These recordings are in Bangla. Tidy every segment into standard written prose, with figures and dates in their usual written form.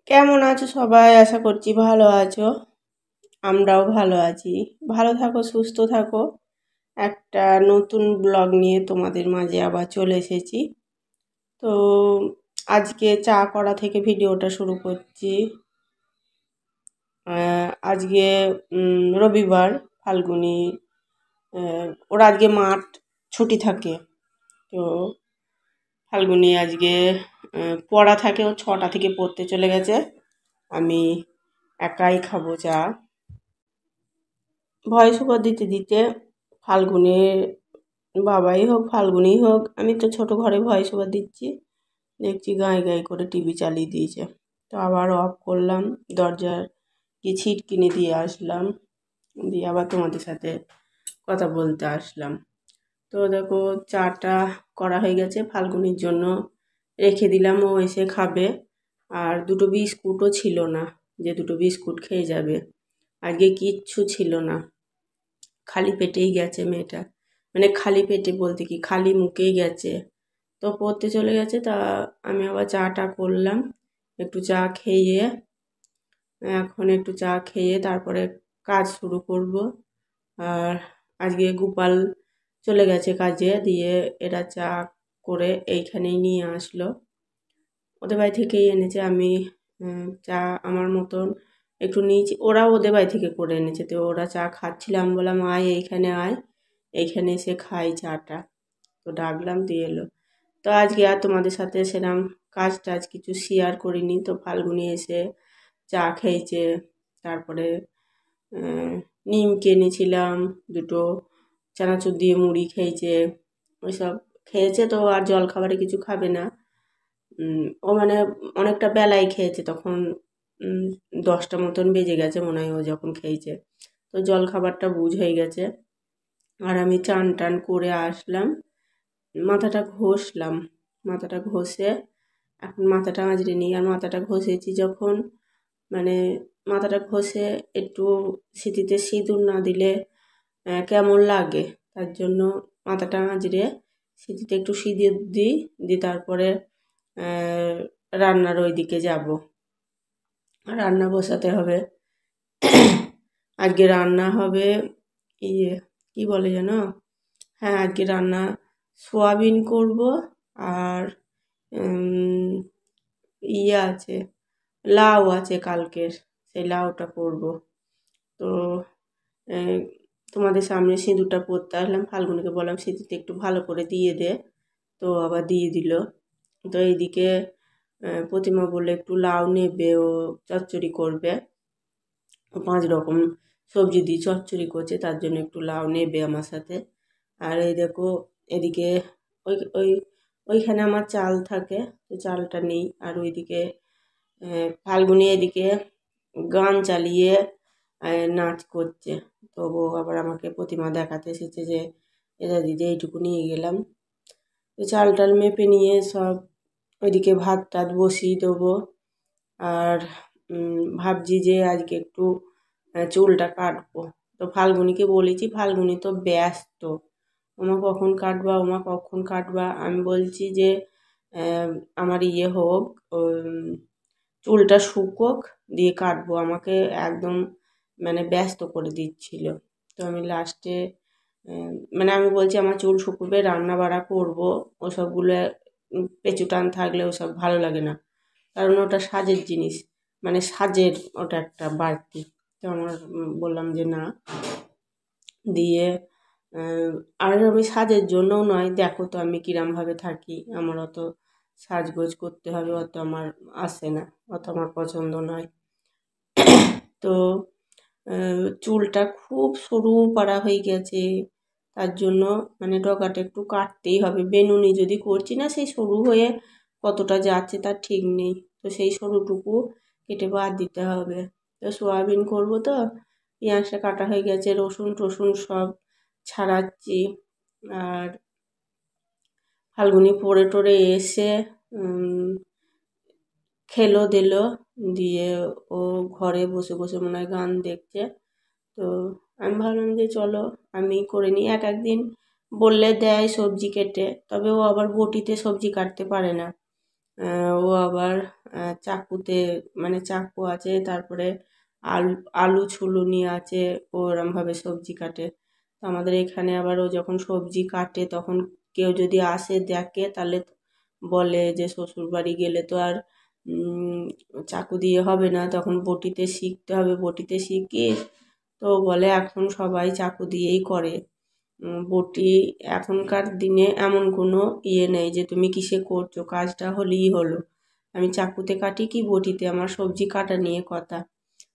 কেমন আছো সবাই? আশা করছি ভালো আছো। আমরাও ভালো আছি। ভালো থাকো, সুস্থ থাকো। একটা নতুন ব্লগ নিয়ে তোমাদের মাঝে আবার চলে এসেছি। তো আজকে চা করা থেকে ভিডিওটা শুরু করছি। আজকে রবিবার, ফাল্গুনি। ওর আজকে মাঠ ছুটি থাকে। তো ফাল্গুনি আজকে পড়া থাকে, ও 6টা থেকে পড়তে চলে গেছে। আমি একাই খাবো চা। ভয়েস ওভার দিতে দিতে ফাল্গুনের বাবাই হোক, ফাল্গুনেই হোক, আমি তো ছোট ঘরে ভয়েস ওভার দিচ্ছি, দেখছি গায়ে গায়ে করে টিভি চালিয়ে দিয়েছে। তো আবার অফ করলাম, দরজার কি ছিট কিনে দিয়ে আসলাম, দিয়ে আবার তোমাদের সাথে কথা বলতে আসলাম। তো দেখো, চাটা করা হয়ে গেছে, ফাল্গুনির জন্য রেখে দিলাম, ও এসে খাবে। আর দুটো বিস্কুটও ছিল না, যে দুটো বিস্কুট খেয়ে যাবে। আজকে কিচ্ছু ছিল না, খালি পেটেই গেছে মেয়েটা। মানে খালি পেটে বলতে কি, খালি মুখেই গেছে। তো পড়তে চলে গেছে। তা আমি আবার চাটা করলাম, একটু চা খেয়ে, এখন একটু চা খেয়ে তারপরে কাজ শুরু করব। আর আজকে গোপাল চলে গেছে কাজে, দিয়ে এরা চা করে এইখানেই নিয়ে আসলো, ওদের বাড়ি থেকেই এনেছে। আমি চা আমার মতন একটু নিয়েছি, ওরা ওদের বাড়ি থেকে করে এনেছে। তো ওরা চা খাচ্ছিলাম, বললাম আয় এইখানে আয়, এইখানে এসে খাই চাটা। তো ডাকলাম, দিয়ে এলো। তো আজকে আর তোমাদের সাথে সেরকম কাজ টাজ কিছু শেয়ার করিনি। তো ফাল্গুনি এসে চা খেয়েছে, তারপরে নিমকে এনেছিলাম দুটো, চানাচুর দিয়ে মুড়ি খেয়েছে, ওইসব খেয়েছে। তো আর জল খাবারে কিছু খাবে না। ও মানে অনেকটা বেলায় খেয়েছে, তখন 10টা মতন বেজে গেছে মনে হয় ও যখন খেয়েছে। তো জল খাবারটা বুঝ হয়ে গেছে। আর আমি চান টান করে আসলাম, মাথাটা ঘষলাম, মাথাটা ঘষে এখন মাথাটা আঁচড়ে নিই। আর মাথাটা ঘষেছি যখন, মানে মাথাটা ঘষে একটু সিঁথিতে সিঁদুর না দিলে কেমন লাগে, তার জন্য মাথাটা আঁচড়ে সিঁথিতে একটু সিঁদুর দিই, দিয়ে তারপরে রান্নার ওই দিকে যাব, রান্না বসাতে হবে। আজকে রান্না হবে ইয়ে, কি বলে যেন, হ্যাঁ আজকে রান্না সোয়াবিন করব। আর ইয়ে আছে, লাউ আছে কালকের, সেই লাউটা করব। তো তোমাদের সামনে সিঁদুরটা পরতে আসলাম, ফাল্গুনিকে বললাম সিঁদুরটা একটু ভালো করে দিয়ে দে, তো আবার দিয়ে দিল। তো এইদিকে প্রতিমা বললে একটু লাউ নেবে, ও চচ্চড়ি করবে, ও 5 রকম সবজি দিয়ে চচ্চড়ি করছে, তার জন্য একটু লাউ নেবে আমার সাথে। আর এই দেখো, এদিকে ওই ওই ওইখানে আমার চাল থাকে, তো চালটা নেই। আর ওইদিকে ফাল্গুনি এদিকে গান চালিয়ে নাচ করছে। তবু আবার আমাকে প্রতিমা দেখাতে এসেছে যে এরা দিদি এইটুকু নিয়ে গেলাম। তো চাল টাল মেপে নিয়ে সব ওইদিকে ভাত টাত বসিয়ে দেবো। আর ভাবছি যে আজকে একটু চুলটা কাটবো। তো ফাল্গুনিকে বলেছি, ফাল্গুনি তো ব্যস্ত, ওমা কখন কাটবা, ওমা কখন কাটবা। আমি বলছি যে আমার ইয়ে হোক, চুলটা শুকোক, দিয়ে কাটবো। আমাকে একদম মানে ব্যস্ত করে দিচ্ছিল। তো আমি লাস্টে মানে আমি বলছি আমার চুল শুকোবে, রান্না বাড়া করবো, ওসবগুলো পেঁচু টান থাকলে ওসব ভালো লাগে না, কারণ ওটা সাজের জিনিস, মানে সাজের ওটা একটা বাড়তি। তো আমার বললাম যে না, দিয়ে আর আমি সাজের জন্যও নয়, দেখো তো আমি কিরমভাবে থাকি, আমার অত সাজগোজ করতে হবে অত আমার আসে না, অত আমার পছন্দ নয়। তো চুলটা খুব সরু পাড়া হয়ে গেছে, তার জন্য মানে ডগাটা একটু কাটতেই হবে। বেনুনি যদি করছি না, সেই সরু হয়ে কতটা যাচ্ছে তার ঠিক নেই, তো সেই সরুটুকু কেটে বাদ দিতে হবে। তো সোয়াবিন করবো, তো পেঁয়াজটা কাটা হয়ে গেছে, রসুন টসুন সব ছাড়াচ্ছি। আর ফাল্গুনি পড়ে টরে এসে খেলো দিলো, দিয়ে ও ঘরে বসে বসে মনে হয় গান দেখছে। তো আমি ভাবলাম যে চলো আমি করে নিই। এক একদিন বললে দেয় সবজি কেটে, তবে ও আবার বটিতে সবজি কাটতে পারে না, ও আবার চাকুতে মানে চাকু আছে, তারপরে আলু আলু ছুলুনি আছে, ও ওরমভাবে সবজি কাটে। তো আমাদের এখানে আবার ও যখন সবজি কাটে তখন কেউ যদি আসে দেখে তাহলে বলে যে শ্বশুরবাড়ি গেলে তো আর চাকু দিয়ে হবে না, তখন বটিতে শিখতে হবে, বটিতে শিখে তো বলে এখন সবাই চাকু দিয়েই করে। বটি এখনকার দিনে এমন কোনো ইয়ে নেই যে তুমি কিসে করছো, কাজটা হলেই হলো। আমি চাকুতে কাটি কি বটিতে, আমার সবজি কাটা নিয়ে কথা।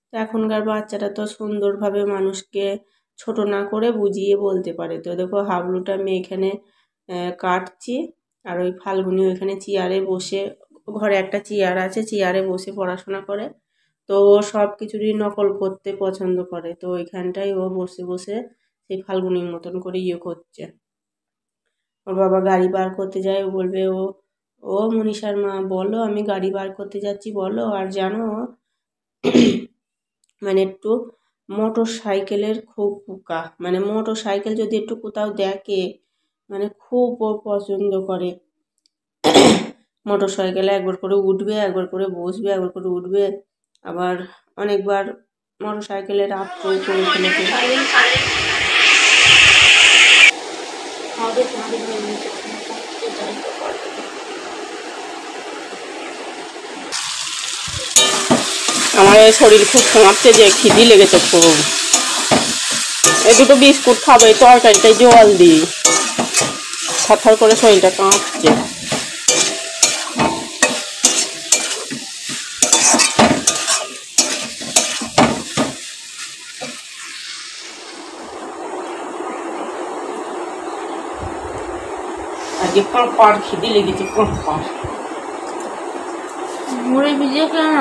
তো এখনকার বাচ্চারা তো সুন্দরভাবে মানুষকে ছোট না করে বুঝিয়ে বলতে পারে। তো দেখো হাবলুটা আমি এখানে কাটছি, আর ওই ফাল্গুনি ওইখানে চেয়ারে বসে, ঘরে একটা চেয়ার আছে, চেয়ারে বসে পড়াশোনা করে। তো ও সব কিছুরই নকল করতে পছন্দ করে, তো ওইখানটায় ও বসে বসে সেই ফাল্গুনির মতন করে ইয়ে করছে। ওর বাবা গাড়ি বার করতে যায়, ও বলবে ও ও মনীষার মা বলো আমি গাড়ি বার করতে যাচ্ছি বলো। আর জানো মানে একটু মোটর সাইকেলের খুব পোকা, মানে মোটর সাইকেল যদি একটু কোথাও দেখে মানে খুব ও পছন্দ করে। মোটর সাইকেলে একবার করে উঠবে, একবার করে বসবে, একবার করে উঠবে। আবার অনেকবার মোটর সাইকেলের আত্মই করে ফেলেছে। আমার শরীর খুব কাঁপছে, যে খিদি লেগেছে খুব। এই দুটো বিস্কুট খাবে, তরকারিটাই জল দিই, থরথর করে শরীরটা কাঁপছে। আজকে পাঁপড় খিদে লেগেছে, পাঁপড় মুড়ি ভিজিয়ে কেন?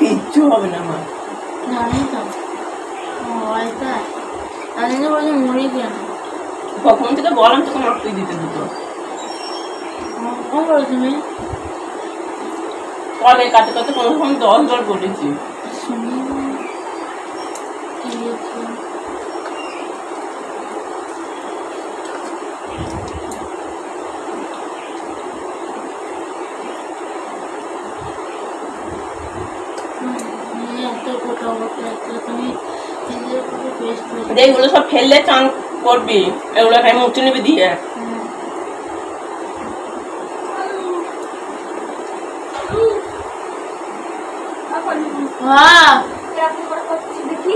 কিচ্ছু হবে না আমার। জানি তো তাই আমি তো বলছি মুড়ি কেন। কখন থেকে বললাম তোকে মাপতে দিতে দুটো। কখন বলো তুমি? কলে কাতে কাতে কোনো সময় 10 বার বলেছি। এগুলো সব ফেললে চান করবি, এগুলো খাই মুখে নিবি দিয়ে। দেখি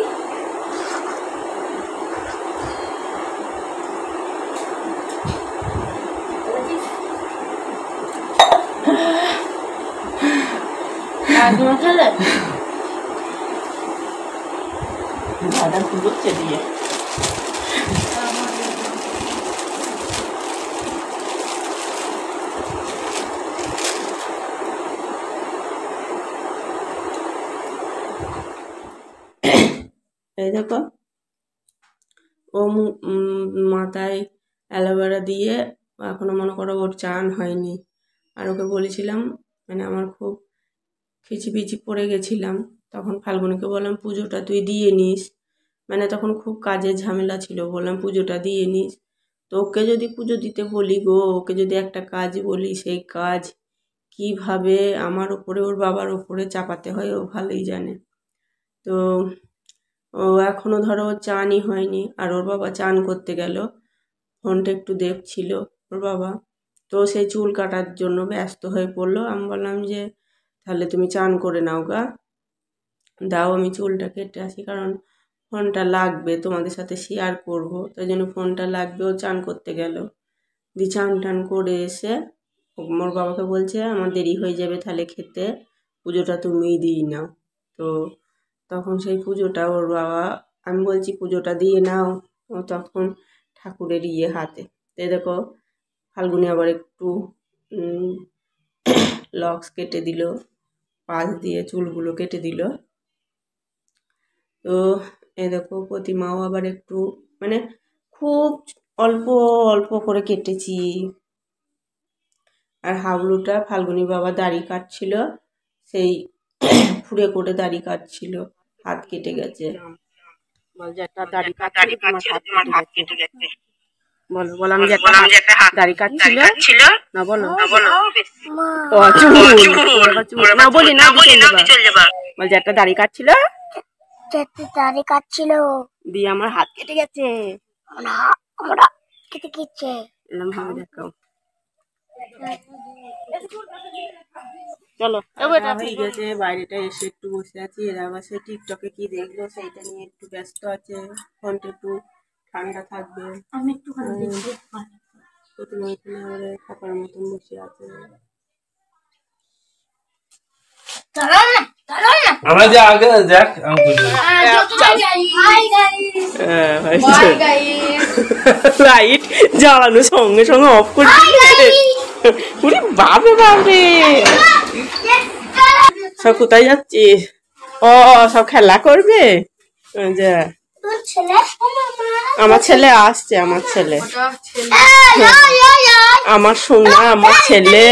তোমার খেলে দাদা ঘুরোচ্ছে দিয়ে। এই দেখো ও মাথায় অ্যালোভেরা দিয়ে এখনো মনে করো ওর চান হয়নি। আর ওকে বলেছিলাম, মানে আমার খুব খিচিপিচি পড়ে গেছিলাম, তখন ফাল্গুনিকে বললাম পুজোটা তুই দিয়ে নিস, মানে তখন খুব কাজের ঝামেলা ছিল, বললাম পুজোটা দিয়ে নিস। তো ওকে যদি পুজো দিতে বলি গো, ওকে যদি একটা কাজ বলি, সেই কাজ কিভাবে আমার ওপরে ওর বাবার ওপরে চাপাতে হয় ও ভালোই জানে। তো ও এখনও ধরো ওর চানই হয়নি, আর ওর বাবা চান করতে গেল, ফোনটা একটু দেখছিল ওর বাবা, তো সেই চুল কাটার জন্য ব্যস্ত হয়ে পড়লো। আমি বললাম যে তাহলে তুমি চান করে নাও গা, দাও আমি চুলটা কেটে আসি, কারণ ফোনটা লাগবে, তোমাদের সাথে শেয়ার করবো, তাই জন্য ফোনটা লাগবে। ও চান করতে গেল, দিয়ে চান টান করে এসে মোর বাবাকে বলছে আমার দেরি হয়ে যাবে তাহলে খেতে, পুজোটা তুমিই দিয়ে নাও। তো তখন সেই পুজোটা ওর বাবা, আমি বলছি পুজোটা দিয়ে নাও, ও তখন ঠাকুরের ইয়ে হাতে। তো দেখো ফাল্গুনি আবার একটু লক্স কেটে দিল, পাশ দিয়ে চুলগুলো কেটে দিল। তো এই দেখো প্রতিমাও আবার একটু মানে খুব অল্প অল্প করে কেটেছি, আর হাবলুটা ফাল্গুনি বাবা দাড়ি কাটছিল, সেই ফুঁড়ে করে দাড়ি কাটছিল, হাত কেটে গেছে। বল যে একটা দাড়ি কাটছিল, তোমার হাত কেটে গেছে। বলো, বললাম যে একটা দাড়ি কাটছিল না, বলো ও চুল না, বলি না, চলে যাবা। বল যে একটা দাড়ি কাটছিল, দিয়ে আমার হাত কেটে গেছে। কেটে গেছে এরকম ভাবে দেখাও। চলো হয়ে গেছে, বাইরেটা এসে একটু বসে আছি। এরা আবার সে টিকটকে কি দেখলো সেইটা নিয়ে একটু ব্যস্ত আছে। ফোনটা একটু ঠান্ডা থাকবে, আমি একটু প্রতিমা এখানে আবার থাকার মতন বসে আছে। আমরা যে আগে দেখ লাইট জ্বালানো সঙ্গে সঙ্গে অফ করে দিলে। বাপরে বাপরে, সব কোথায় যাচ্ছিস? ও সব খেলা করবে। আমার ছেলে আসছে, আমার ছেলে, আমার সোনা, আমার ছেলে।